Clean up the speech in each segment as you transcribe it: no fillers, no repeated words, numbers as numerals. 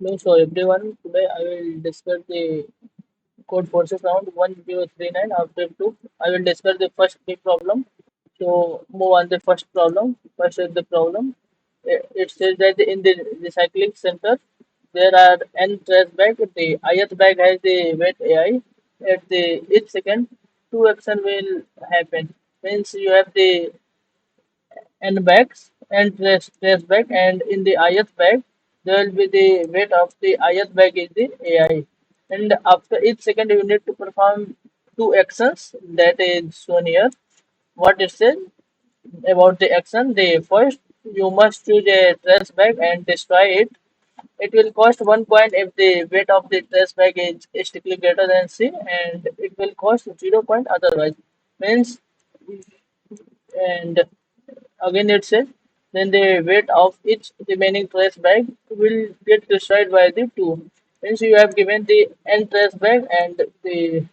No, so everyone, today I will discuss the Codeforces Round 1039. After two, I will discuss the first big problem. So move on the first problem. First is the problem. It says that in the recycling center there are n trash bag. The ith bag has the weight AI. At the each second, two action will happen. Means you have the n bags and trash bag, and in the ith bag there will be the weight of the ith bag is the AI. And after each second you need to perform two actions that is shown here. What it says about the action: the first, you must choose a trash bag and destroy it. It will cost 1 point if the weight of the trash bag is strictly greater than C, and it will cost 0 point otherwise. Means, and again it says, then the weight of each remaining trash bag will get destroyed by the two. Means you have given the n trash bag, and the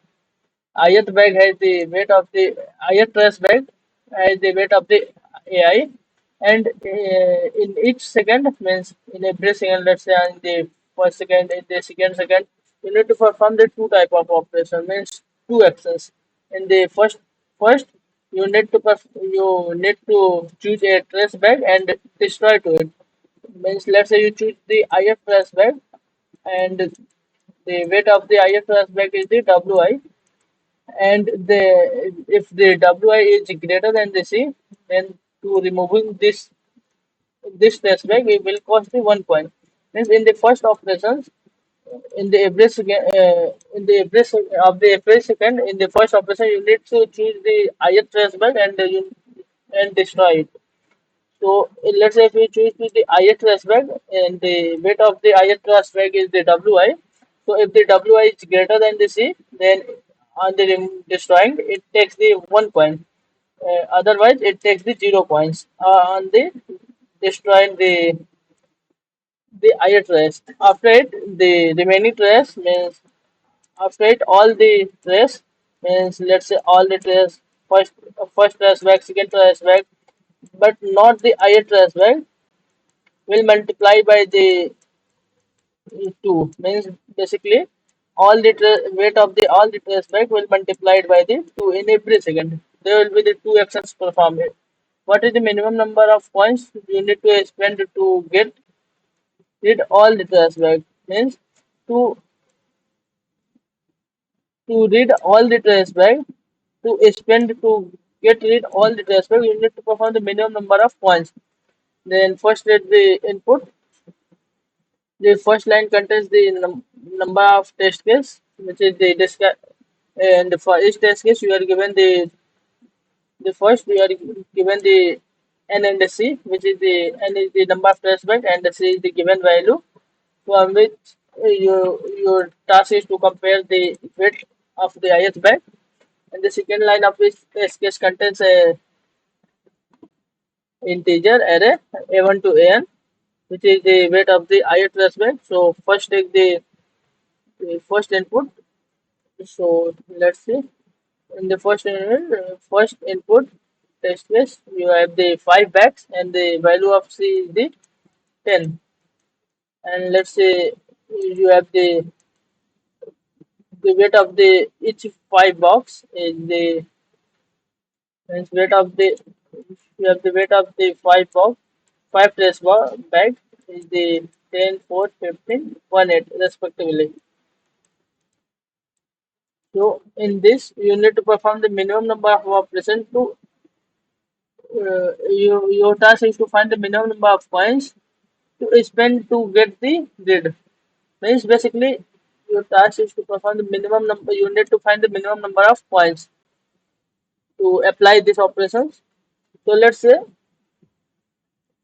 ith bag has the weight of the ith trash bag has the weight of the AI, and in each second, means in every second, let's say in the first second, in the second, you need to perform the two type of operation, means two actions. In the first, you need to choose a trash bag and destroy to it. Means let's say you choose the IF trash bag, and the weight of the IF trash bag is the WI, and the if the WI is greater than the C, then to removing this trash bag it will cost the 1 point. Means in the first operations, in the every second, of the every second, in the first operation you need to choose the ith trash bag and you and destroy it. So let's say if you choose to the ith trash bag and the weight of the ith trash bag is the WI. So if the WI is greater than the C, then on the destroying it takes the 1 point. Otherwise it takes the 0 points on the destroying the ith trash. After it, the remaining trash means after it all the trash means let's say all the trash, first trash bag, second trash bag, but not the ith trash bag, will multiply by the 2. Means basically all the weight of the all the trace bag will multiplied by the 2 in every second. There will be the two actions performed. What is the minimum number of points you need to spend to get rid all the trash bag? Means to read all the trash bag, to spend to get rid all the trash bag, you need to perform the minimum number of points. Then first let the input. The first line contains the number of test case, which is the and for each test case you are given the first you are given the n and the c, which is the n is the number of test bed and the c is the given value, from which your task is to compare the weight of the ith bed. And the second line of which test case contains a integer array a1 to an, which is the weight of the ith test bed. So first take the first input. So let's see. In the first input test case, you have the 5 backs and the value of C is the 10. And let's say you have the weight of the each 5 box is the means weight of the you have the weight of the 5 trace bag is the 10, 4, 15, 1, 8 respectively. So in this you need to perform the minimum number of operations to your task is to find the minimum number of coins to spend to get the grid. Means basically your task is to perform the minimum number. You need to find the minimum number of coins to apply these operations. So let's say,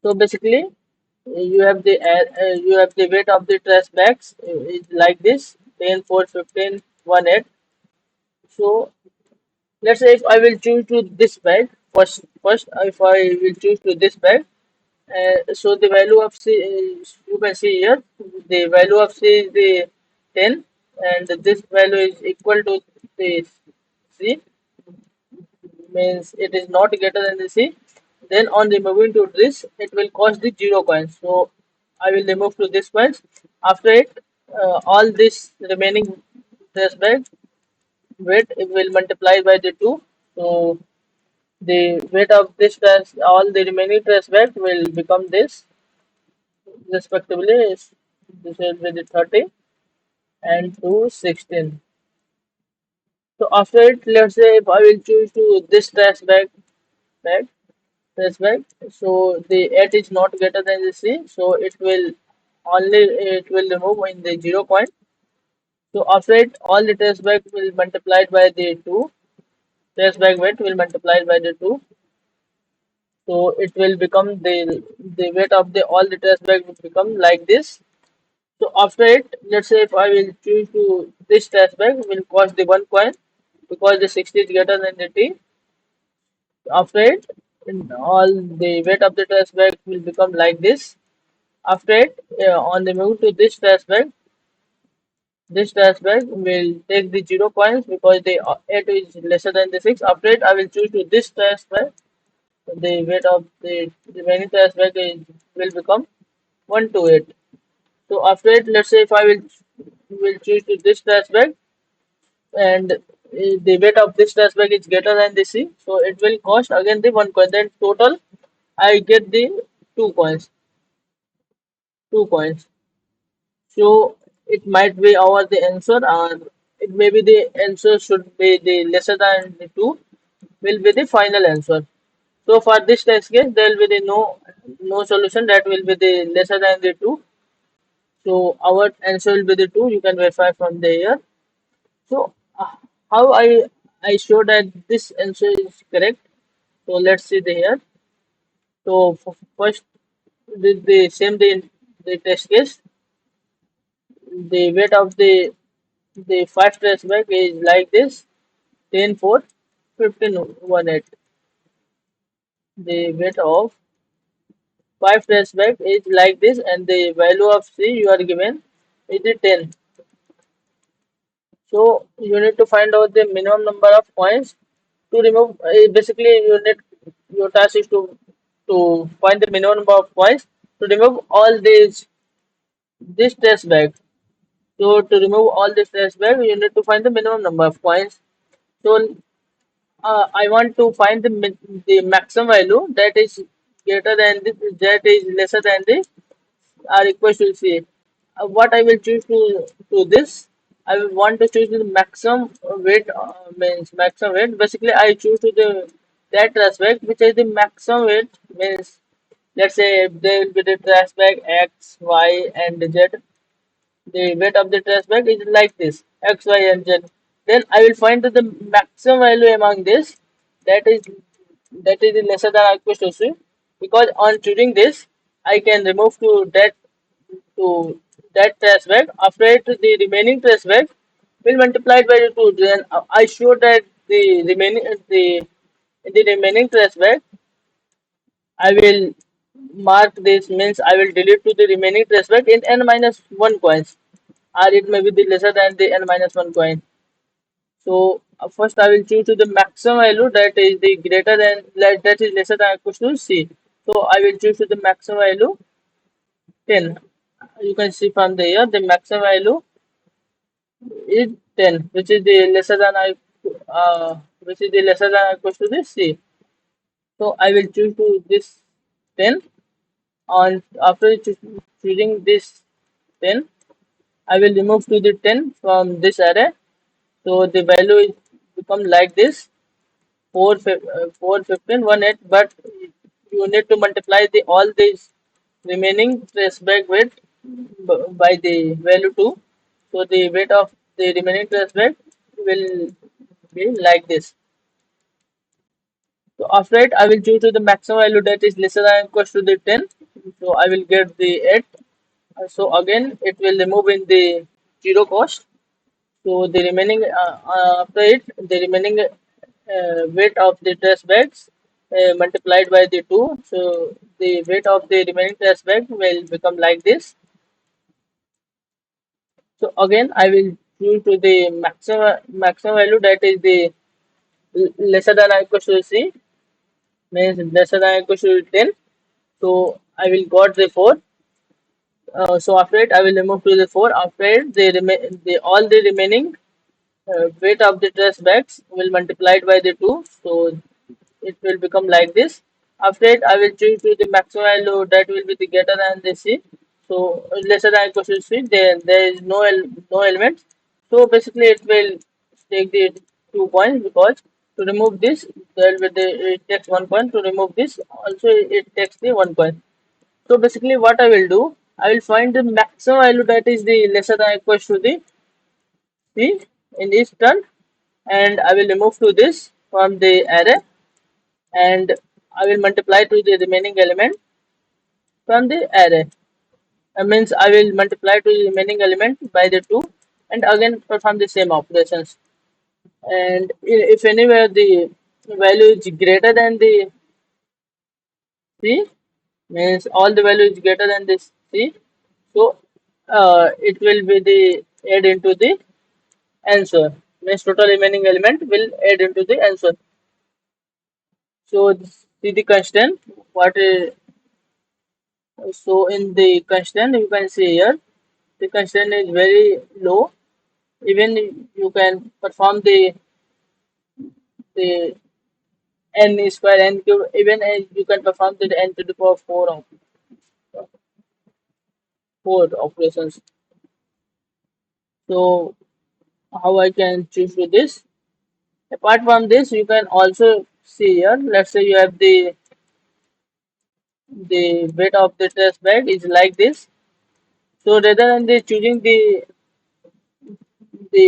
so basically you have the weight of the trash bags is like this 10, 4, 15, 1, 8. So let's say if I will choose to this bag first if I will choose to this bag. So the value of C is, you can see here, the value of C is the 10, and this value is equal to the C, means it is not greater than the C. Then on removing to this, it will cost the 0 coins. So I will remove to this coins. After it, all this remaining trace bag weight it will multiply by the 2. So the weight of this trace, all the remaining trace bag will become this respectively. This will be the 30 and 2 16. So after it, let's say if I will choose to this bag, trace bag. So the 8 is not greater than the C. So it will remove in the 0 point. So after it, all the trace bag will multiplied by the 2. Trace bag weight will multiplied by the 2. So it will become the weight of the all the trace bag will become like this. So after it, let's say if I will choose to this trash bag will cost the 1 coin because the 60 is greater than the T. After it, all the weight of the trash bag will become like this. After it, on the move to this trash bag will take the 0 coins because the 8 is lesser than the 6. After it, I will choose to this trash bag. The weight of the remaining trash bag will become 1 to 8. So after it, let's say if I will choose to this trash bag and the weight of this trash bag is greater than the C, so it will cost again the 1 coin. Then total, I get the 2 coins. 2 coins. So it might be our the answer, or it may be the answer should be the lesser than the two. Will be the final answer. So for this test case, there will be the no solution. That will be the lesser than the two. So our answer will be the two. You can verify from there. So how I show that this answer is correct. So let's see there. So first the same the test case. The weight of the first test bag is like this 10 4 15 1 8. The weight of 5 test bag is like this and the value of C you are given is the 10. So you need to find out the minimum number of coins to remove. Basically, your task is to find the minimum number of coins to remove all this test bag. So to remove all this test bag, you need to find the minimum number of coins. So I want to find the maximum value that is greater than this, that is lesser than this are equal to C. What I will choose to this, I will want to choose the maximum weight means maximum weight. Basically, I choose to the that aspect which is the maximum weight means. Let's say if there will be the trash bag X, Y, and Z. The weight of the trash bag is like this X, Y, and Z. Then I will find the maximum value among this that is lesser than or equal to C. Because on choosing this, I can remove to that trace bag. After it, the remaining trace bag will multiply by the 2. Then I show that the remaining trace bag I will mark this means I will delete to the remaining trace bag in n minus 1 coins, or it may be the lesser than the n minus 1 coin. So first I will choose to the maximum value that is the greater than that is lesser than or equal to C. So I will choose to the maximum value 10. You can see from there the maximum value is 10, which is the lesser than I which is the lesser than or equal to this C. So I will choose to this 10. On after choosing this 10, I will remove to the 10 from this array. So the value is become like this 4 15 1 8. But you need to multiply the all these remaining trace bag weight by the value 2. So the weight of the remaining trace bag will be like this. So after it, I will choose to the maximum value that is lesser than or equal to the 10. So I will get the 8. So again, it will remove in the 0 cost. So the remaining after it, the remaining weight of the trash bags multiplied by the 2. So the weight of the remaining trash bag will become like this. So again, I will choose to the maximum value that is the lesser than or equal to C, means lesser than or equal to 10. So I will got the 4. So after it, I will remove to the 4. After it, the all the remaining weight of the trash bags will multiply it by the 2. So it will become like this. After it, I will choose to the maximum value that will be the greater than the C. So lesser than equal to C, then there is no element. So basically, it will take the 2 points because to remove this, there will be it takes 1 point. To remove this, also it takes the 1 point. So basically, what I will do, I will find the maximum value that is the lesser than equal to the C in each turn, and I will remove to this from the array, and I will multiply to the remaining element from the array. That means I will multiply to the remaining element by the 2 and again perform the same operations. And if anywhere the value is greater than the C, means all the value is greater than this C, so it will be the add into the answer. Means total remaining element will add into the answer. So see the constant. What is, so in the constant you can see here the constant is very low. Even you can perform the n square n cube. Even you can perform the n to the power 4 of 4 operations. So how I can choose with this? Apart from this, you can also see here. Let's say you have the weight of the test bag is like this. So rather than the choosing the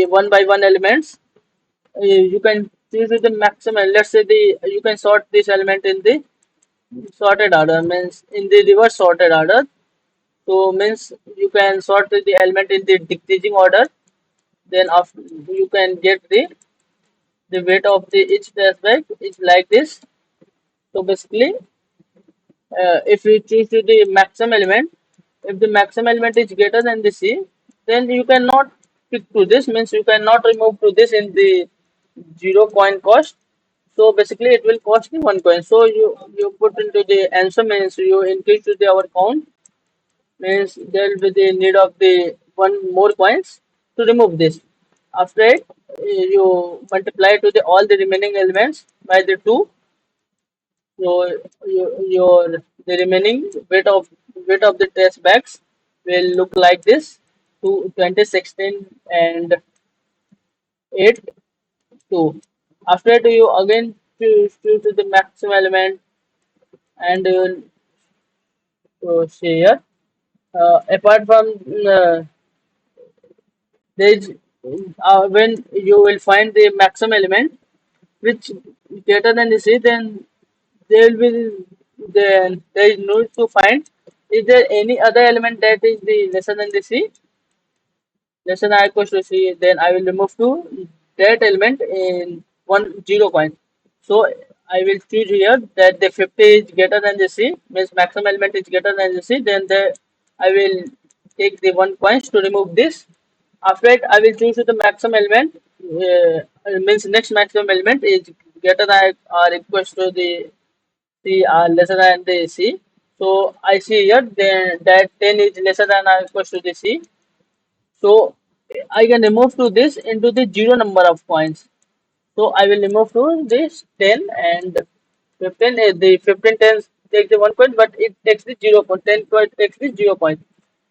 one by one elements, you can choose with the maximum. Let's say the you can sort this element in the sorted order, means in the reverse sorted order. So means you can sort the element in the decreasing order. Then after you can get the weight of the each aspect is like this. So basically, if you choose to the maximum element, if the maximum element is greater than the C, then you cannot pick to this, means you cannot remove to this in the 0 coin cost. So basically it will cost you 1 coin. So you put into the answer, means you increase to the our count, means there will be the need of the one more coins to remove this. After it, you multiply to the all the remaining elements by the 2. So your the remaining weight of the test bags will look like this: 2016 and 8 2. After that, you again choose to the maximum element, and you will see here. Apart from this, when you will find the maximum element which greater than the C, then there will be then there is no to find. Is there any other element that is the lesser than the C? Lesser than or equals to C, then I will remove to that element in 1 0 coin. So I will choose here that the 50 is greater than the C, means maximum element is greater than the C, then I will take the 1 coins to remove this. After it, I will choose the maximum element, means next maximum element is greater than or equals to the C or lesser than the C. So I see here then that 10 is lesser than or equals to the C. So I can remove to this into the zero number of coins. So I will remove to this 10 and 15. The 15 tens takes the 1 point, but it takes the 0 point. 10 point takes the 0 point.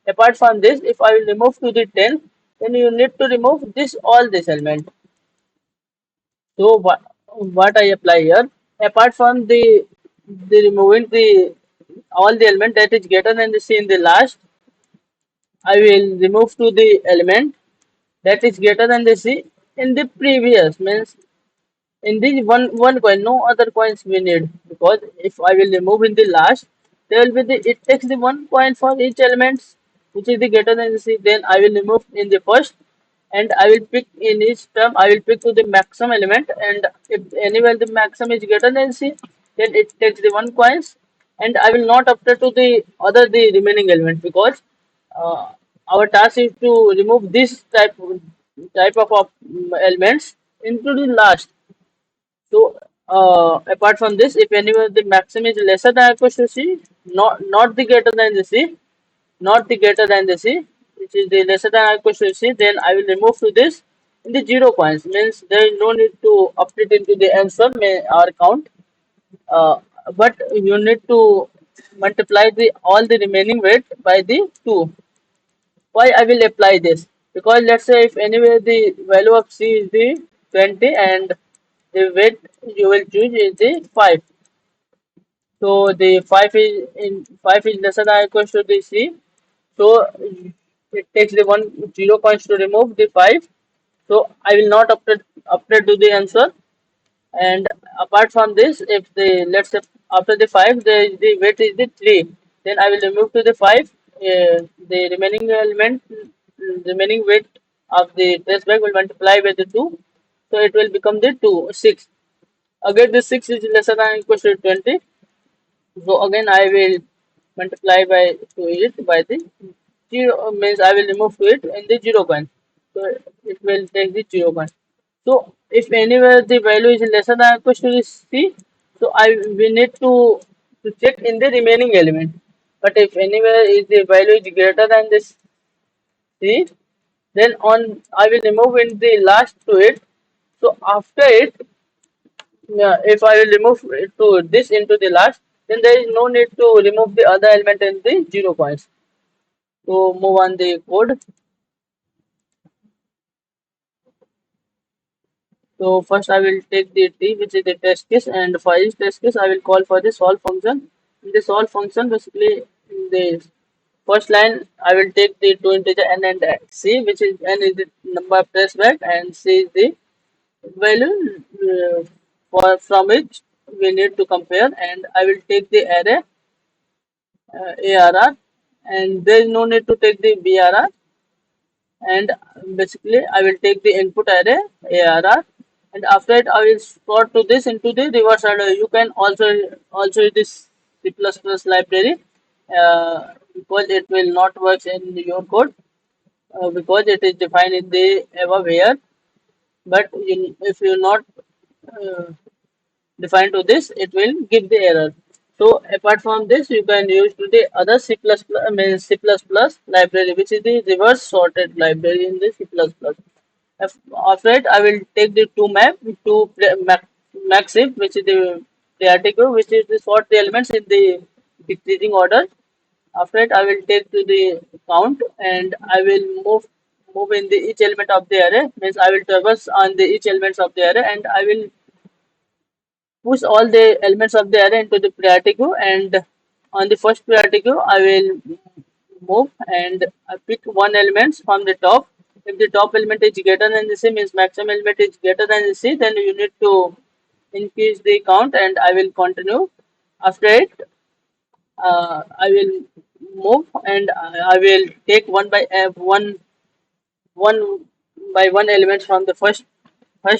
Apart from this, if I will remove to the 10, then you need to remove this all this element. So what I apply here, apart from the removing the all the element that is greater than the C in the last, I will remove to the element that is greater than the C in the previous, means in the one coin, no other coins we need, because if I will remove in the last, there will be the it takes the 1 coin for each element which is the greater than the C. Then I will remove in the first, and I will pick in each term. I will pick to the maximum element, and if anywhere the maximum is greater than C, then it takes the 1 coins, and I will not after to the other the remaining element, because uh, our task is to remove this type of elements into the last. So apart from this, if anywhere the maximum is lesser than equals to C, not the greater than the C, not the greater than the C, which is the lesser than or equal to C, then I will remove to this in the 0 points. Means there is no need to update into the answer or count, uh, but you need to multiply the all the remaining weight by the 2. Why I will apply this? Because let's say if anywhere the value of C is the 20 and the weight you will choose is the 5. So the 5 is lesser than or equal to the C. So it takes the 0 points to remove the 5. So I will not update to the answer. And apart from this, if the let's say after the 5 the weight is the 3, then I will remove to the 5, the remaining element, remaining weight of the test bag will multiply by the 2, so it will become the 6. Again, the 6 is lesser than or equal to 20, so again I will multiply by to it by the 0, means I will remove to it in the 0 point. So it will take the 0 point. So if anywhere the value is lesser than or equal to C, so we need to check in the remaining element. But if anywhere is the value is greater than this C, then on I will remove in the last to it. So after it, yeah, if I will remove it to this into the last, then there is no need to remove the other element in the 0 points. So move on the code. So first I will take the t, which is the test case, and for each test case I will call for the solve function. In the solve function, basically in the first line I will take the two integer n and c, which is n is the number of test bed and c is the value for from which we need to compare, and I will take the array ARR, and there is no need to take the BRR, and basically I will take the input array ARR, and after it I will sort to this into the reverse order. You can also use this C++ library, because it will not work in your code, because it is defined in the above here, but if you not uh, defined to this, it will give the error. So apart from this, you can use to the other I mean C++ library, which is the reverse sorted library in the C++. After it, I will take the two map to maxif, which is the priority queue, which is the sort the elements in the decreasing order. After it, I will take to the count, and I will move in the each element of the array. Means I will traverse on the each elements of the array, and I will push all the elements of the array into the priority queue, and on the first priority queue I will move and I pick one element from the top. If the top element is greater than the C, means maximum element is greater than the C, then you need to increase the count, and I will continue. After it, I will move, and I will take one by one element from the first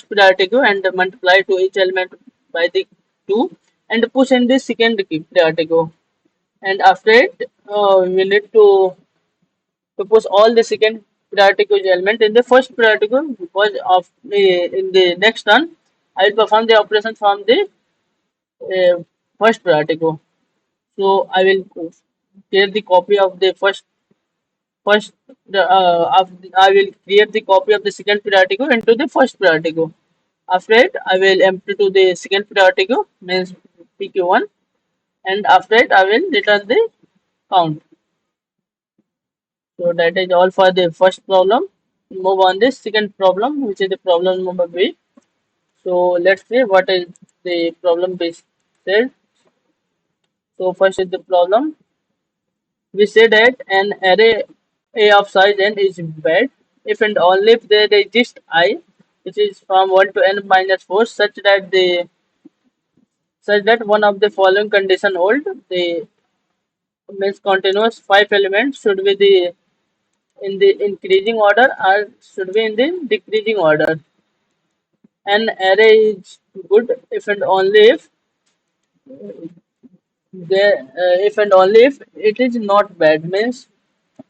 priority queue and multiply to each element by the 2, and push in the second priority queue. And after it, we need to push all the second priority queue element in the first priority queue, because of the in the next turn I will perform the operation from the uh, first priority queue. So I will create the copy of the first I will create the copy of the second priority queue into the first priority queue. After it, I will empty to the second priority queue, means PQ1, and after it, I will return the count. So that is all for the first problem. Move on this second problem, which is the problem number B. So let's see what is the problem B said. So first is the problem. We say that an array A of size n is bad if and only if there exists I, which is from 1 to n minus 4, such that one of the following condition hold. The means continuous 5 elements should be the in the increasing order or should be in the decreasing order. An array is good if and only if and only if it is not bad, means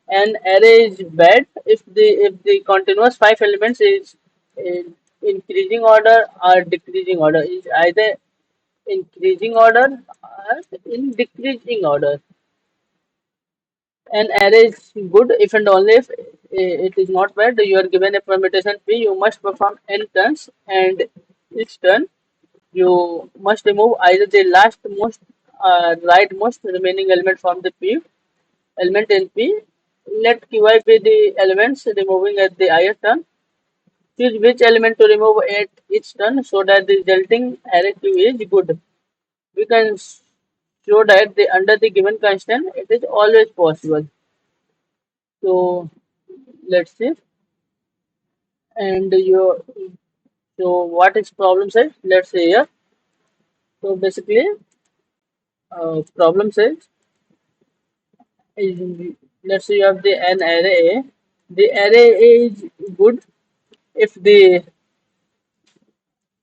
an array is bad if the continuous 5 elements is in increasing order or decreasing order, is either increasing order or in decreasing order. An array is good if and only if it is not bad. You are given a permutation P, you must perform n turns, and each turn you must remove either the last most rightmost remaining element from the P element in P. Let Qi be the elements removing at the ith turn. Choose which element to remove at each turn so that the resulting array Q is good. We can show that under the given constraint it is always possible. So let's see. And you so what is problem set? Let's say here. So basically, problem set is, let's say you have the an array A. The array A is good if the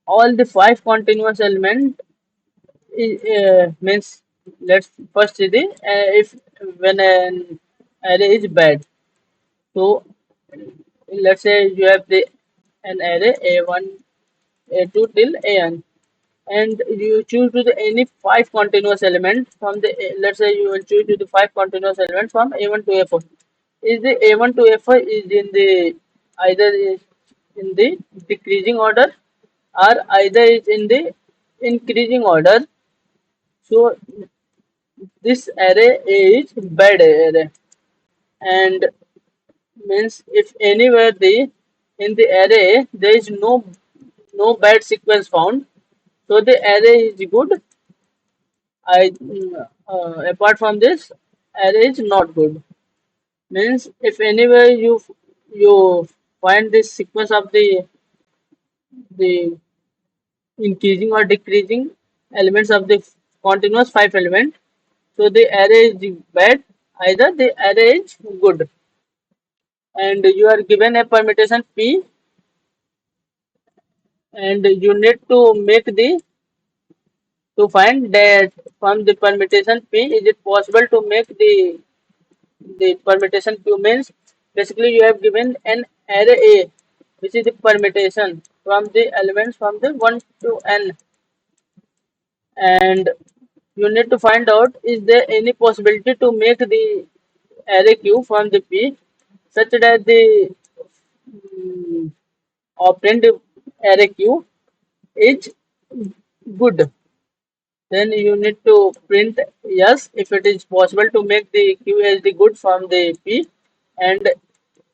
all the five continuous element means, let's first see the if when an array is bad. So let's say you have the an array A1 A2 till AN, and you choose to the any five continuous elements from the let's say you will choose to the five continuous elements from A1 to A4. Is the A1 to A4 is in the either is in the decreasing order or either is in the increasing order. So this array is bad array, and means if anywhere in the array there is no bad sequence found, so the array is good. Apart from this, array is not good. Means if anywhere you find this sequence of the increasing or decreasing elements of the continuous five element, so the array is bad. Either the array is good, and you are given a permutation P, and you need to make the to find that from the permutation P, is it possible to make the permutation Q? Means basically you have given an array A, which is the permutation from the elements from the 1 to n, and you need to find out is there any possibility to make the array Q from the P such that the obtained array Q is good. Then you need to print yes if it is possible to make the Q as the good from the P, and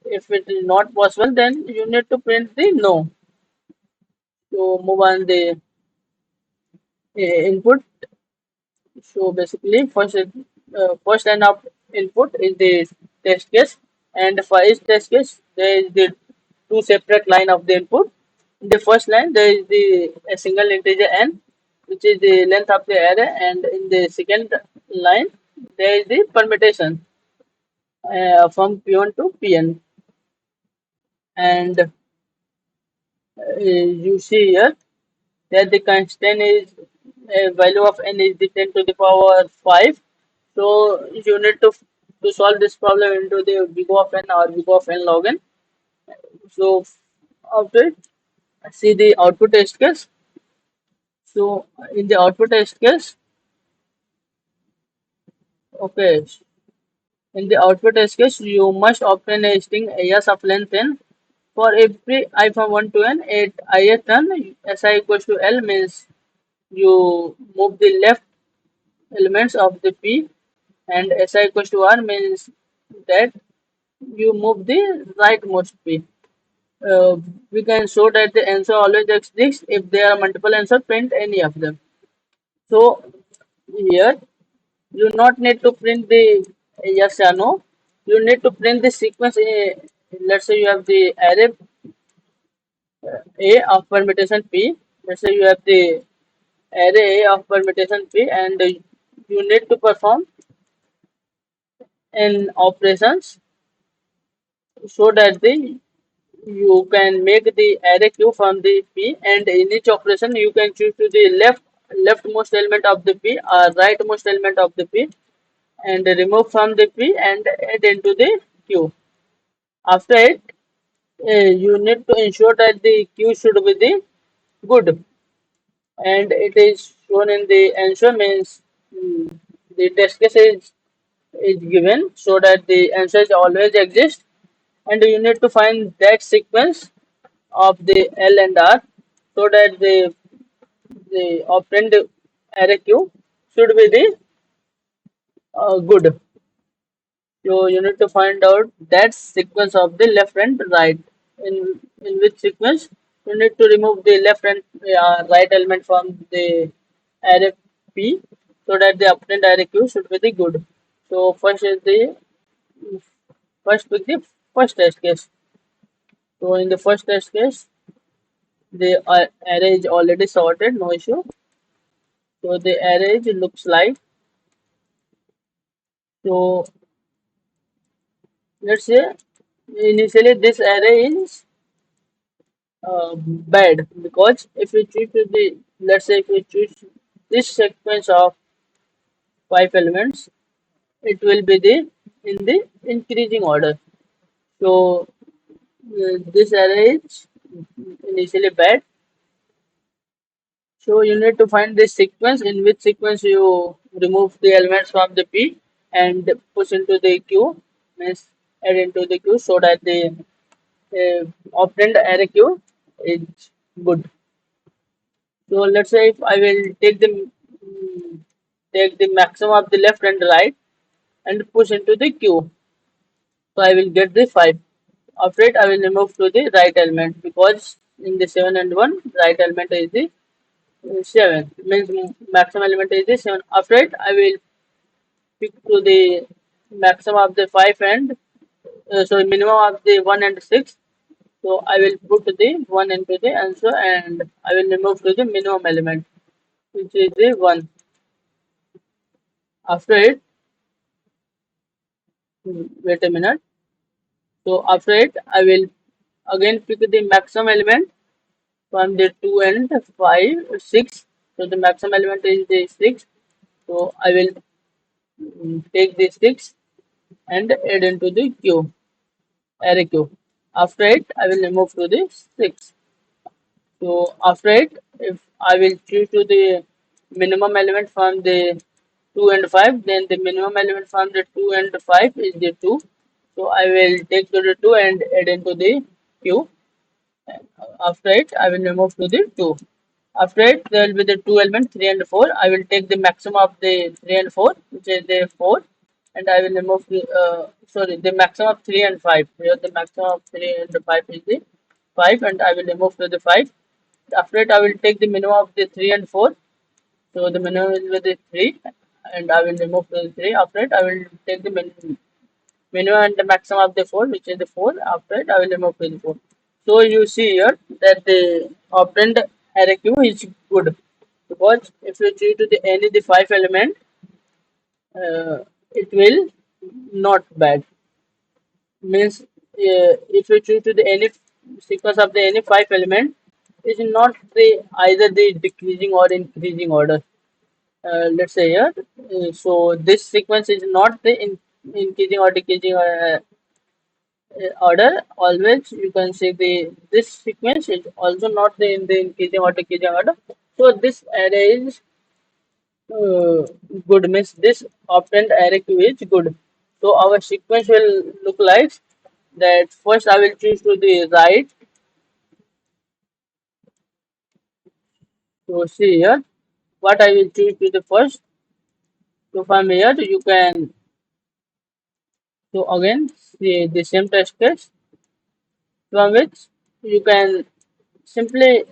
if it is not possible, then you need to print the no. So move on the input. So basically, first line of input is the test case, and for each test case, there is the two separate line of the input. In the first line, there is the a single integer n, which is the length of the array, and in the second line, there is the permutation from P1 to Pn, and you see here that the constant is value of n is the 10 to the power 5. So you need to solve this problem into the big of n or big of n log n. So after see the output test case. So in the output test case, okay, in the output test case, you must obtain a string s of length n for every I from 1 to n at ith turn. Si equals to L means you move the left elements of the P, and Si equals to R means that you move the rightmost P. We can show that the answer always exists if there are multiple answers, print any of them. So here you not need to print the yes or no. You need to print the sequence. Let's say you have the array A of permutation P. Let's say you have the array A of permutation P, and you need to perform an operations so that you can make the array Q from the P, and in each operation you can choose to the leftmost element of the P or rightmost element of the P, and remove from the P and add into the Q. After it, you need to ensure that the Q should be the good, and it is shown in the answer means the test case is is given so that the answers always exist, and you need to find that sequence of the L and R so that the operand array Q should be the good. So you need to find out that sequence of the left and right. In which sequence you need to remove the left and right element from the array P so that the operand array Q should be the good. So first pick the first test case. So in the first test case, the array is already sorted, no issue. So the array looks like, so let's say initially this array is bad, because if we choose to the, let's say if we choose this sequence of 5 elements, it will be the in the increasing order. So this array is initially bad. So you need to find the sequence, in which sequence you remove the elements from the P and push into the Q, means add into the Q, so that the operand array Q is good. So let's say if I will take the maximum of the left and right and push into the Q, so I will get the 5. After it, I will remove to the right element, because in the 7 and 1, right element is the 7, means maximum element is the 7. After it, I will pick to the maximum of the 5 and sorry, minimum of the 1 and 6. So I will put the 1 into the answer, and I will remove to the minimum element, which is the 1. After it, wait a minute. So after it, I will again pick the maximum element from the 2 and 5, 6. So the maximum element is the 6. So I will take the 6 and add into the Q, array Q. After it, I will remove to the 6. So after it, if I will choose to the minimum element from the 2 and 5, then the minimum element from the 2 and 5 is the 2. So I will take to the 2 and add into the Q. After it, I will remove to the 2. After it, there will be the two elements 3 and 4. I will take the maximum of the 3 and 4, which is the 4, and I will remove the sorry, the maximum of 3 and 5. Here the maximum of 3 and 5 is the 5, and I will remove to the 5. After it, I will take the minimum of the 3 and 4. So the minimum will be the 3, and I will remove to the 3. After it, I will take the minimum and the maximum of the 4, which is the 4. After it, I will remove to the 4. So you see here that the operand array Q is good, because if you choose to the any of the 5 element, it will not bad. Means if you choose to the any sequence of the any 5 element, is not the either the decreasing or increasing order. Let's say here, so this sequence is not the increasing or decreasing order. Always you can say the this sequence is also not the in the increasing or decreasing order. So this array is good, means this operand array Q is good. So our sequence will look like that. First I will choose to the right. So see here what I will choose to the first. So from here you can, so again see the same test case, from which you can simply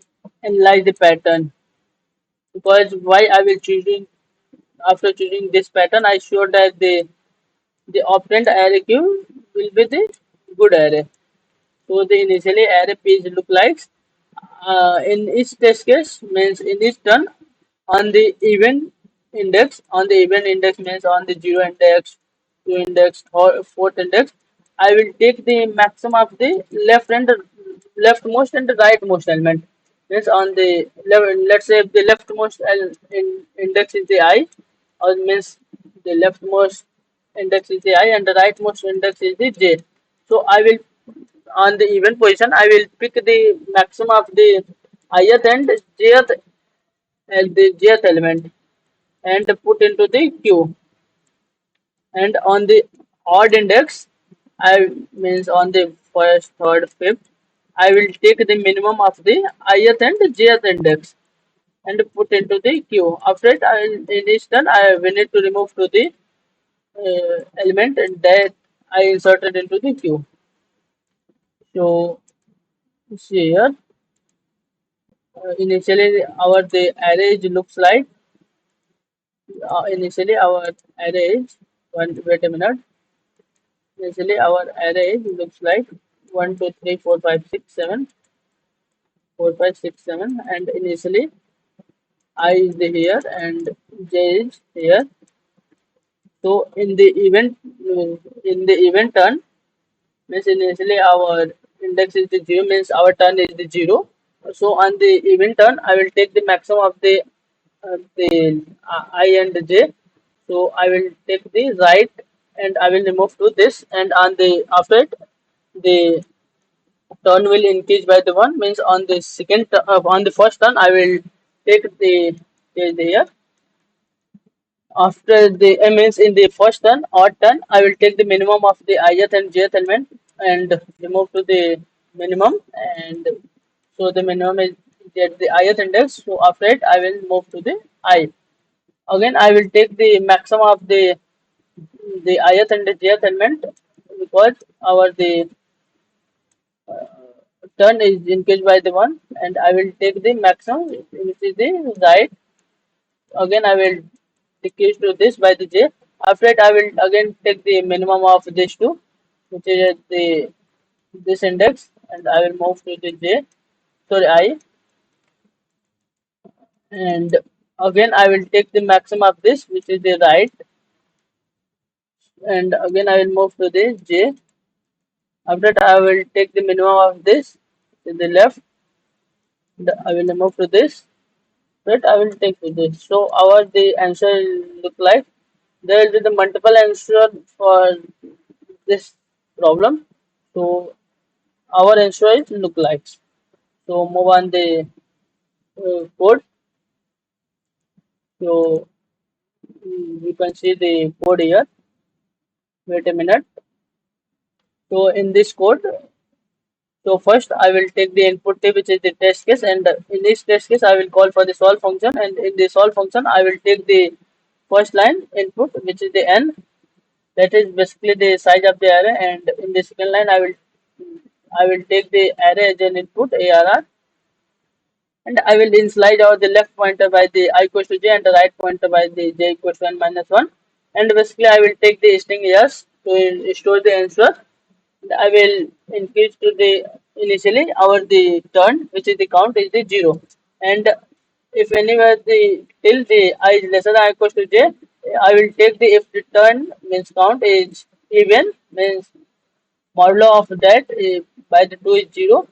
analyze the pattern. Because why I will choosing, after choosing this pattern, I sure that the operand array Q will be the good array. So the initially array page look like in each test case, means in each turn on the event index, on the event index means on the 0 index, 2 index, or 4th index, I will take the maximum of the leftmost and the rightmost element. Means on the let's say if the leftmost index is the I, or means the leftmost index is the I and the rightmost index is the J. So I will, on the even position, I will pick the maximum of the ith and jth and the jth element and put into the queue, and on the odd index, I means on the first, third, fifth, I will take the minimum of the ith and jth index and put into the queue. After it, in each turn, we need to remove to the element that I inserted into the queue. So see here, initially our the array looks like initially our array. Wait a minute. Initially our array looks like 1, 2, 3, 4, 5, 6, 7, 4, 5, 6, 7, and initially I is here and j is here. So in the event turn means initially our index is the 0 means our turn is the 0. So on the event turn I will take the maximum of the I and the j. So I will take the right and I will remove to this, and on the after it the turn will increase by the 1 means on the first turn I will take the here. After the means in the first turn odd turn I will take the minimum of the ith and jth element and remove to the minimum, and so the minimum is at the ith index. So after it I will move to the I. Again I will take the maximum of the ith and the jth element because our the turn is increased by the 1, and I will take the maximum which is the right. Again I will decrease to this by the j. After it I will again take the minimum of this two, which is at the this index, and I will move to the j, sorry I, and again I will take the maximum of this which is the right, and again I will move to the j. After that I will take the minimum of this to the left, I will move to this, but I will take to this. So our the answer look like there will be the multiple answer for this problem. So our answer is look like. So move on the code. So you can see the code here. Wait a minute. So in this code, so first I will take the input t which is the test case, and in this test case I will call for the solve function, and in the solve function I will take the first line input which is the n, that is basically the size of the array, and in the second line I will take the array as an input arr, and I will initialize out the left pointer by the I equals to j and the right pointer by the j equals to n minus 1, and basically I will take the string yes to store the answer. I will increase to the initially our the turn which is the count is the 0, and if anywhere the till the I is lesser than or equals to j, I will take the if the turn means count is even means modulo of that by the 2 is 0,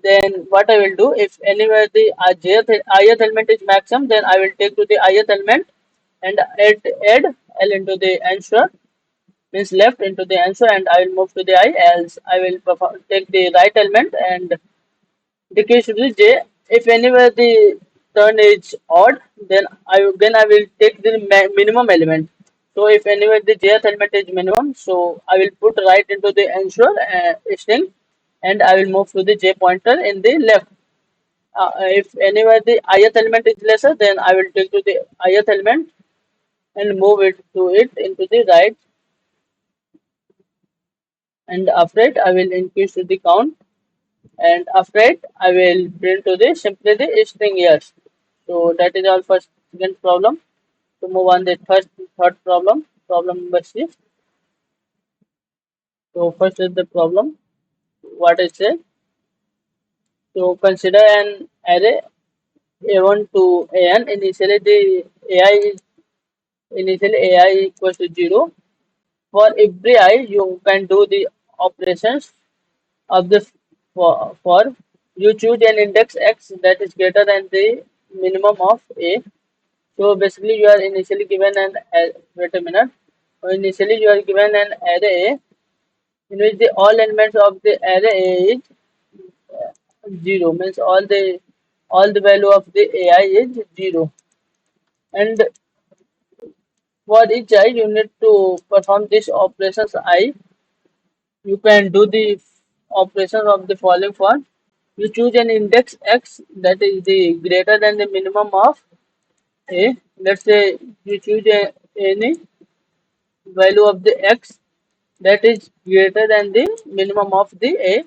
then what I will do if anywhere the ith element is maximum, then I will take to the ith element and add l into the answer means left into the answer, and I will move to the I, else I will take the right element and decrease to the j. If anywhere the turn is odd, then I will take the minimum element. So if anywhere the jth element is minimum, so I will put right into the answer string, and I will move to the j pointer in the left. If anywhere the ith element is lesser, then I will take to the ith element and move it into the right, and after it I will increase to the count, and after it I will print to the simply the string yes. So that is all for second problem. To move on the third problem number 6. So first is the problem. What I say. So consider an array a1 to an. Initially ai equals to 0. For every I you can do the operations of the for you choose an index x that is greater than the minimum of a. So basically you are initially given wait a minute. So initially you are given an array in which the all elements of the array is 0 means all the value of the ai is 0, and For each I, you need to perform this operations I. You can do the operations of the following form. You choose an index x that is the greater than the minimum of a. Let's say you choose any value of the x that is greater than the minimum of the a,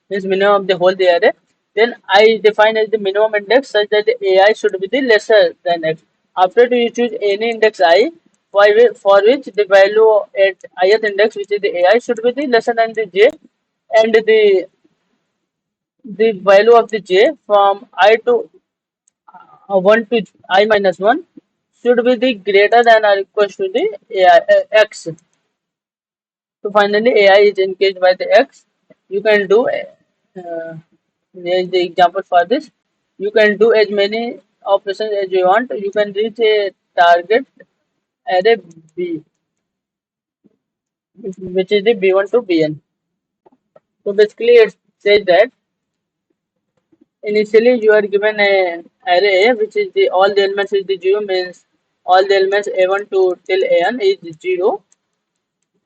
means minimum of the whole the array. Then I define as the minimum index such that the ai should be the lesser than x. After you choose any index I for which the value at ith index, which is the ai, should be the lesser than the j, and the value of the j from I to 1 to I minus 1 should be the greater than or equal to the AI, x. So finally AI is engaged by the x. You can do here is the example for this. You can do as many operations as you want. You can reach a target array B, which is the B1 to Bn. So basically it says that initially you are given a array which is the all the elements is the 0, means all the elements a1 to till an is 0,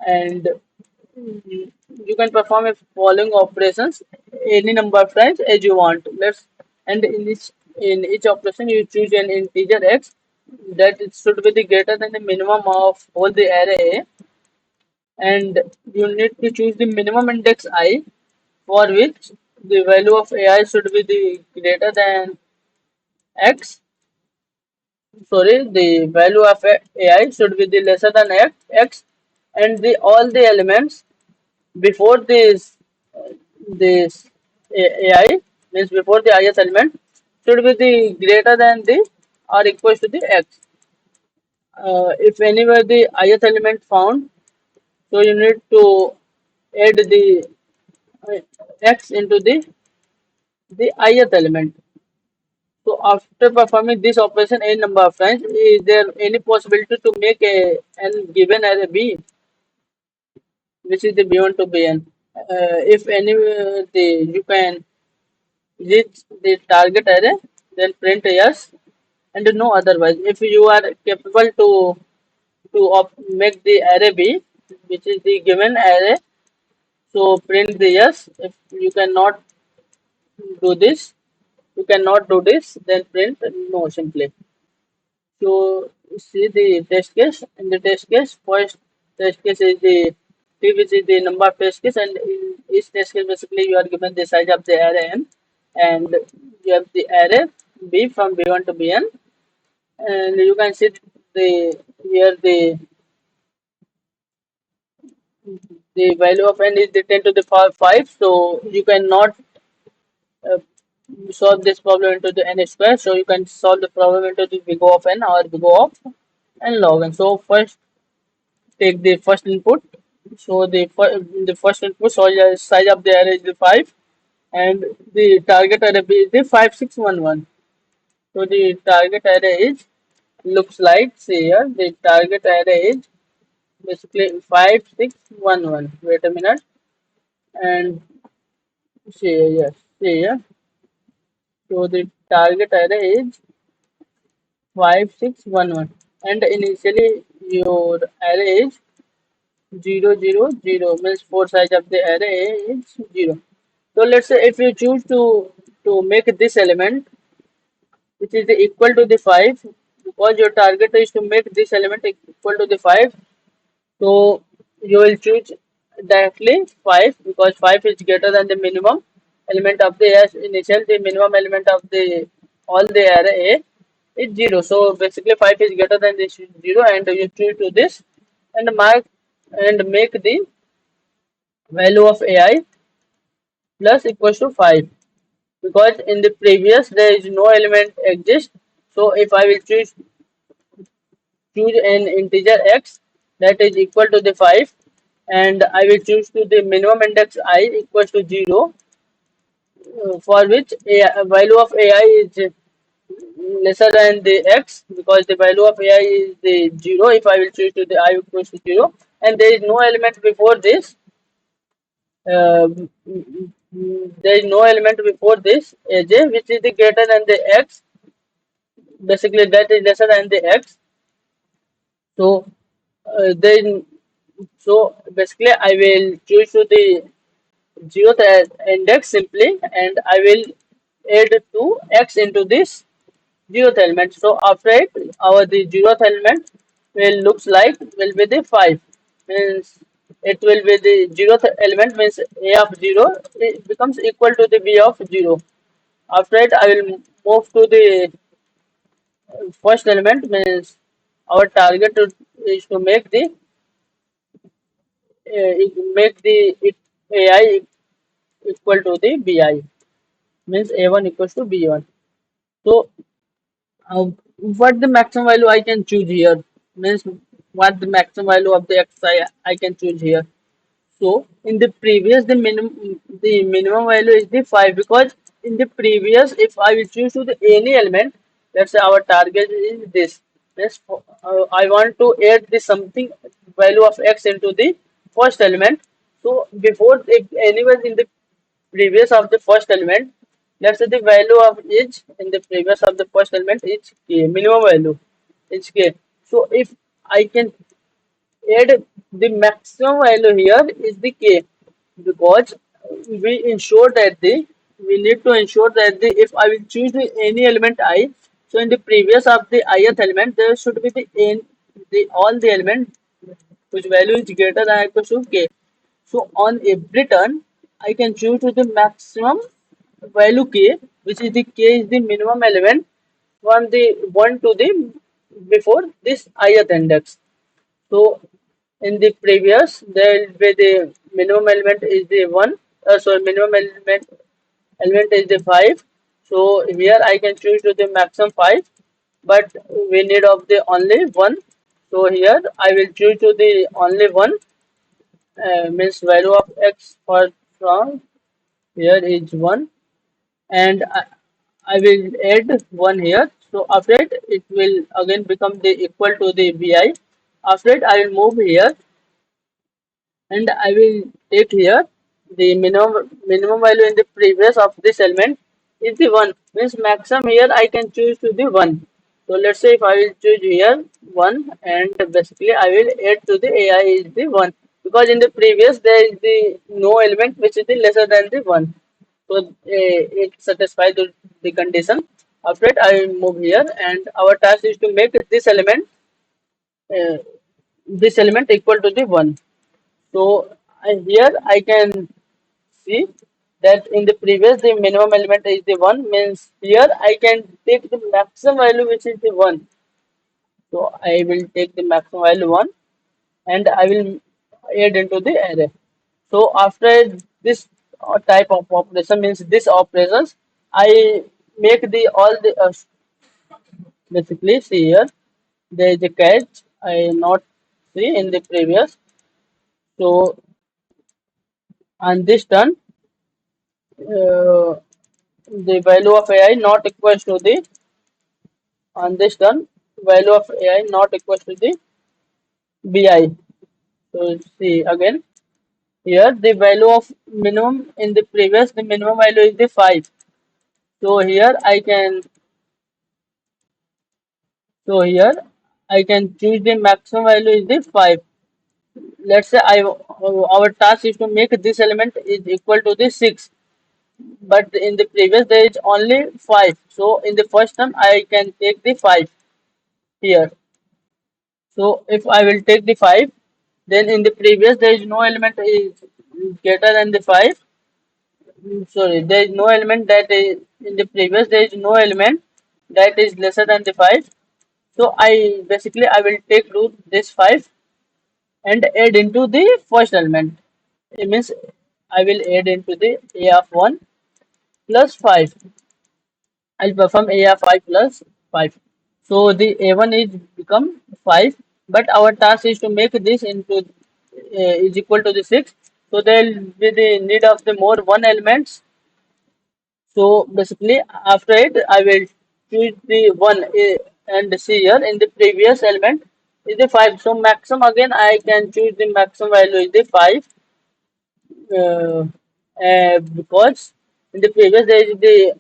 and you can perform a following operations any number of times as you want. Let's and in each operation you choose an integer x that it should be the greater than the minimum of all the array, and you need to choose the minimum index I, for which the value of ai should be the greater than x. Sorry, the value of ai should be the lesser than x, and the all the elements before this ai, means before the ith element, should be the greater than the or equal to the x. If anywhere the ith element found, so you need to add the uh, x into the ith element. So after performing this operation a number of times, is there any possibility to make a n given as a b, which is the b1 to bn? If any the you can reach the target array, then print yes and no otherwise. If you are capable make the array b, which is the given array, so print the yes. If you cannot do this, then print no simply. So see the test case. In the test case, first test case is the t, which is the number of test case, and in each test case basically you are given the size of the array n, and you have the array b from b1 to bn, and you can see the here the value of n is the 10 to the power 5, so you cannot uh, solve this problem into the n square, so you can solve the problem into the big O of n or big O of n log n. So first take the first input. So the first input, so size of the array is the 5, and the target array is the 5611. So the target array is looks like, see here, the target array is basically 5611. Wait a minute, and see here, yes, see here. So the target array is 5611, and initially your array is 000, means four size of the array is 0. So let's say if you choose to make this element which is equal to the 5, because your target is to make this element equal to the 5, so you will choose directly 5, because 5 is greater than the minimum element of the as initial, the minimum element of the all the array A is 0. So basically 5 is greater than this 0, and you choose to this and mark and make the value of ai plus equals to 5, because in the previous there is no element exist. So if I will choose an integer x that is equal to the 5, and I will choose to the minimum index I equals to 0, for which value of ai is lesser than the x, because the value of ai is the 0. If I will choose to the I equals to 0 and there is no element before this, uh, there is no element before this aj, which is the greater than the x, basically that is lesser than the x. So then, so basically, I will choose to the zeroth index simply, and I will add 2x into this zeroth element. So after it, our the zeroth element will looks like will be the 5. Means it will be the zeroth element means a of 0 it becomes equal to the b of 0. After it, I will move to the first element means our target is to make the it AI equal to the bi means a1 equals to b1. So what the maximum value I can choose here means what the maximum value of the I can choose here. So in the previous the minimum value is the 5 because in the previous if I will choose to the any element, let's say our target is this. Yes, I want to add the something value of x into the first element. So before if anywhere in the previous of the first element, let's say the value of each in the previous of the first element is k, minimum value is k. So if I can add the maximum value here is the k because we need to ensure that the if I will choose the any element I, so in the previous of the ith element there should be the all the element whose value is greater than or equal to k. So on every turn, I can choose to the maximum value k, which is the k is the minimum element from the 1 to the before this ith index. So in the previous, there will be the minimum element is the 1. So minimum element is the 5. So here I can choose to the maximum 5, but we need of the only 1. So here I will choose to the only 1 means value of x for from here is 1 and I will add 1 here. So after it will again become the equal to the bi. After it I will move here and I will take here the minimum value in the previous of this element is the 1 means maximum here I can choose to the 1. So let's say if I will choose here 1 and basically I will add to the AI is the 1 because in the previous there is the no element which is the lesser than the 1. So it satisfies the condition. After it I will move here and our task is to make uh, this element equal to the 1. So here I can see that in the previous the minimum element is the 1 means here I can take the maximum value which is the 1. So I will take the maximum value 1 and I will add into the array. So after this type of operation means this operations I make the all the basically see here there is a catch I not see in the previous. So on this turn the value of AI not equals to the on this turn value of AI not equals to the BI. So see again here the value of minimum in the previous the minimum value is the 5. So here here I can choose the maximum value is the 5. Let's say our task is to make this element is equal to the 6. But in the previous there is only 5. So in the first term I can take the 5 here. So if I will take the 5, then in the previous there is no element is greater than the 5. Sorry, there is no element that is in the previous there is no element that is lesser than the 5. So I basically I will take root this 5 and add into the first element. It means I will add into the a of 1 plus 5. I'll perform a of 5 plus 5. So the a1 is become 5, but our task is to make this into is equal to the 6. So there will be the need of the more 1 elements. So basically after it I will choose the 1 and see here in the previous element is the 5. So maximum again I can choose the maximum value is the 5 because in the previous there is the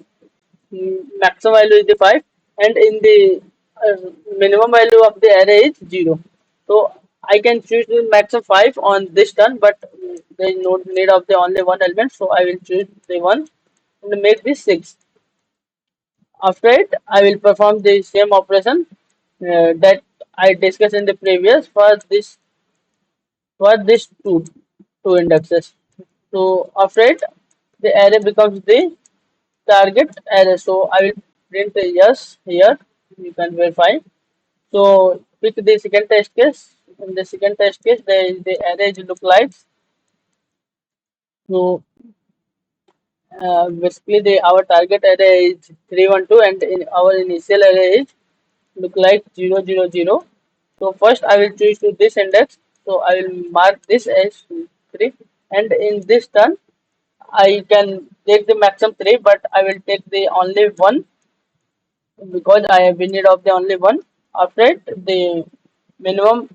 maximum value is the 5 and in the minimum value of the array is 0. So I can choose the maximum 5 on this turn, but there is no need of the only one element, so I will choose the one and make this 6. After it, I will perform the same operation that I discussed in the previous for this two indexes. So after it, the array becomes the target array. So I will print a yes here. You can verify. So pick the second test case. In the second test case, the array look like. So basically, the our target array is 312, and in our initial array is look like 000. So first I will choose to this index. So I will mark this as 3, and in this turn I can take the maximum 3, but I will take the only one because I have been need of the only one. After it, the minimum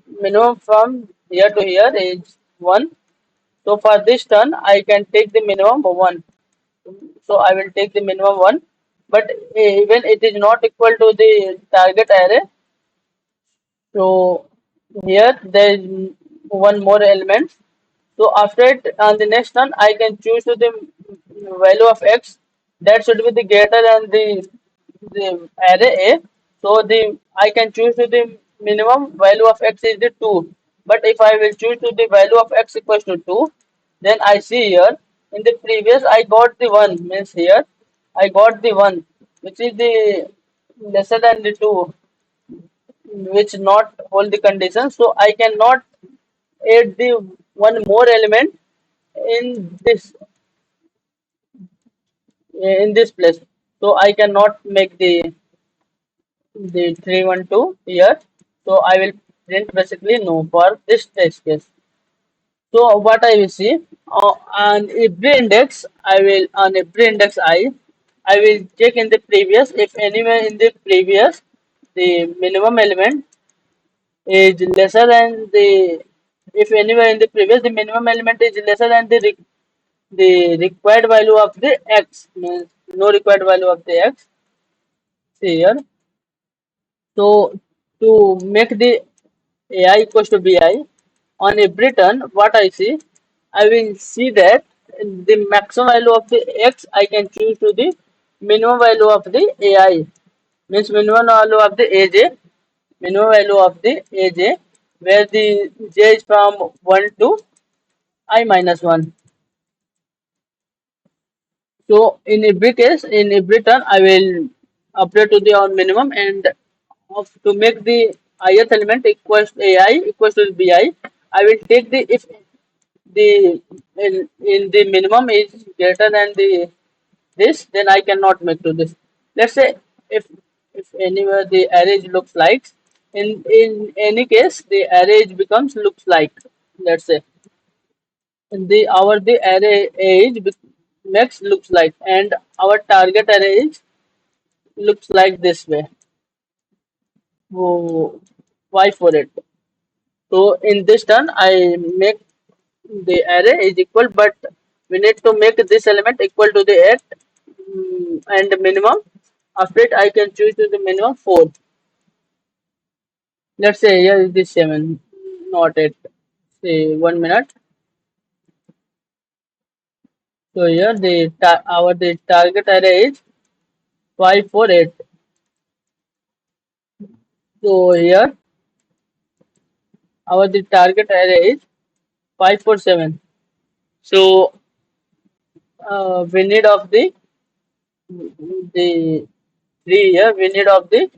from here to here is 1. So for this turn, I can take the minimum 1. So I will take the minimum 1. But even it is not equal to the target array, so here there is one more element. So after it, on the next one, I can choose to the value of x that should be the greater than the array a. So the I can choose to the minimum value of x is the 2. But if I will choose to the value of x equals to 2, then I see here in the previous I got the 1, means here I got the 1, which is the lesser than the 2, which not hold the condition. So I cannot add the one more element in this place. So I cannot make the 312 here. So I will print basically no for this test case. So what I will see on every index, I will on every index I will check in the previous, if anywhere in the previous the minimum element is lesser than if anywhere in the previous the minimum element is lesser than the required value of the x, means no required value of the x. See here. So to make the ai equals to bi on every turn, what I see, I will see that the maximum value of the x I can choose to the minimum value of the ai, means minimum value of the aj, minimum value of the aj, where the j is from 1 to I minus 1. So in every case, in every turn, I will update to the on minimum, and to make the ith element equals ai equals to bi, I will take the if the in the minimum is greater than the this, then I cannot make to this. Let's say if anywhere the array looks like, in any case the array becomes looks like, let's say the array age makes looks like, and our target array is looks like this way. So why for it? So in this turn I make the array is equal, but we need to make this element equal to the 8 and minimum. After it I can choose to the minimum 4. Let's say here is the 7, not 8. Say 1 minute. So here the target array is 548. So here our the target array is 547. So we need of the 3 here. We need of the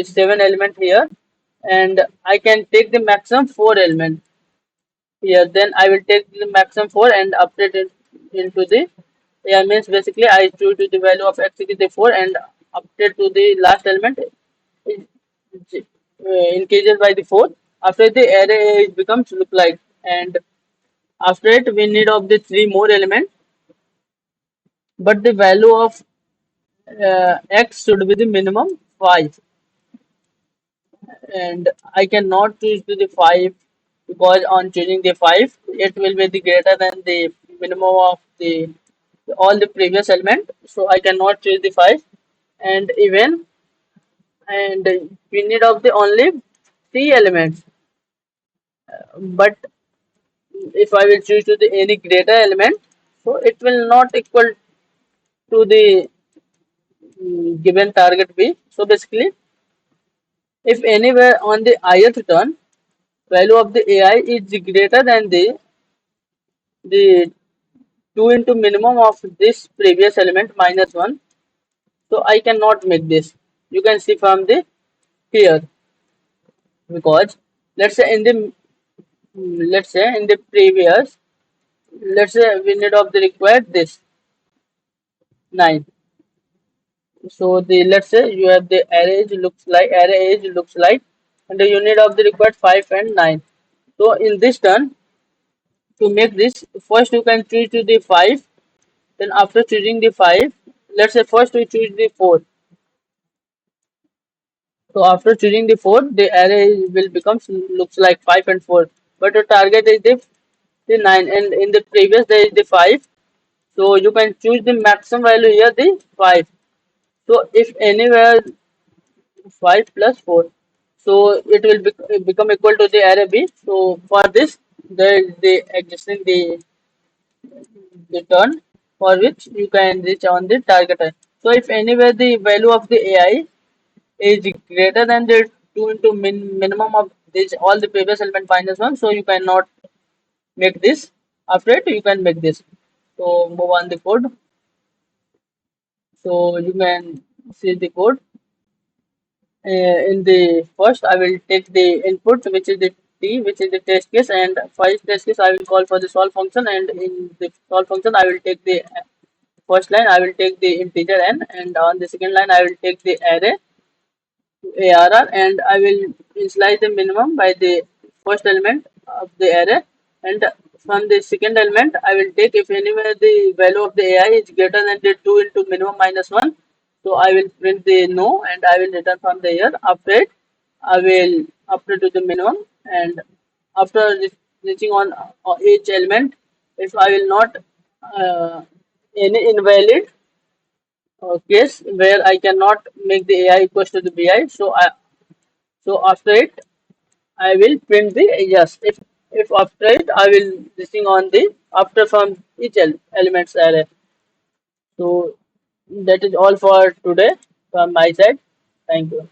7 element here, and I can take the maximum 4 element here. Then I will take the maximum 4 and update it into the, yeah, means basically I choose to the value of x is the 4 and update to the last element increases by the 4. After the array it becomes look like, and after it we need of the 3 more element, but the value of x should be the minimum 5, and I cannot choose to the 5 because on choosing the 5 it will be the greater than the minimum of the all the previous element, so I cannot choose the 5. And even and we need of the only three elements, but if I will choose to the any greater element, so it will not equal to the given target B. So basically, if anywhere on the ith turn, value of the AI is greater than the 2 into minimum of this previous element minus 1, so I cannot make this. You can see from the here, because let's say in the previous, let's say we need of the required this 9. So the let's say you have the array age looks like, and the unit of the required 5 and 9. So in this turn, to make this, first you can choose to the 5. Then after choosing the 5, let's say first we choose the 4. So after choosing the 4, the array will become looks like 5 and 4. But the target is the 9, and in the previous there is the 5. So you can choose the maximum value here, the 5. So if anywhere 5 plus 4, so it will become equal to the array B. So for this, there is the existing the turn for which you can reach on the target. So if anywhere the value of the AI is greater than the 2 into minimum of this all the previous element minus 1, so you cannot make this. After it, you can make this. So move on the code. So you can see the code. In the first, I will take the input, which is the t, which is the test case, and for each test case I will call for the solve function, and in the solve function I will take the first line, I will take the integer n, and on the second line I will take the array ARR, and I will initialize the minimum by the first element of the array, and from the second element I will take if anywhere the value of the AI is greater than the 2 into minimum minus 1, so I will print the no, and I will return from the here. After it, I will update to the minimum, and after reaching on each element, if I will not any invalid case where I cannot make the AI equals to the BI. So after it, I will print the yes. If after it, I will listing on the after from each elements array. So that is all for today from my side. Thank you.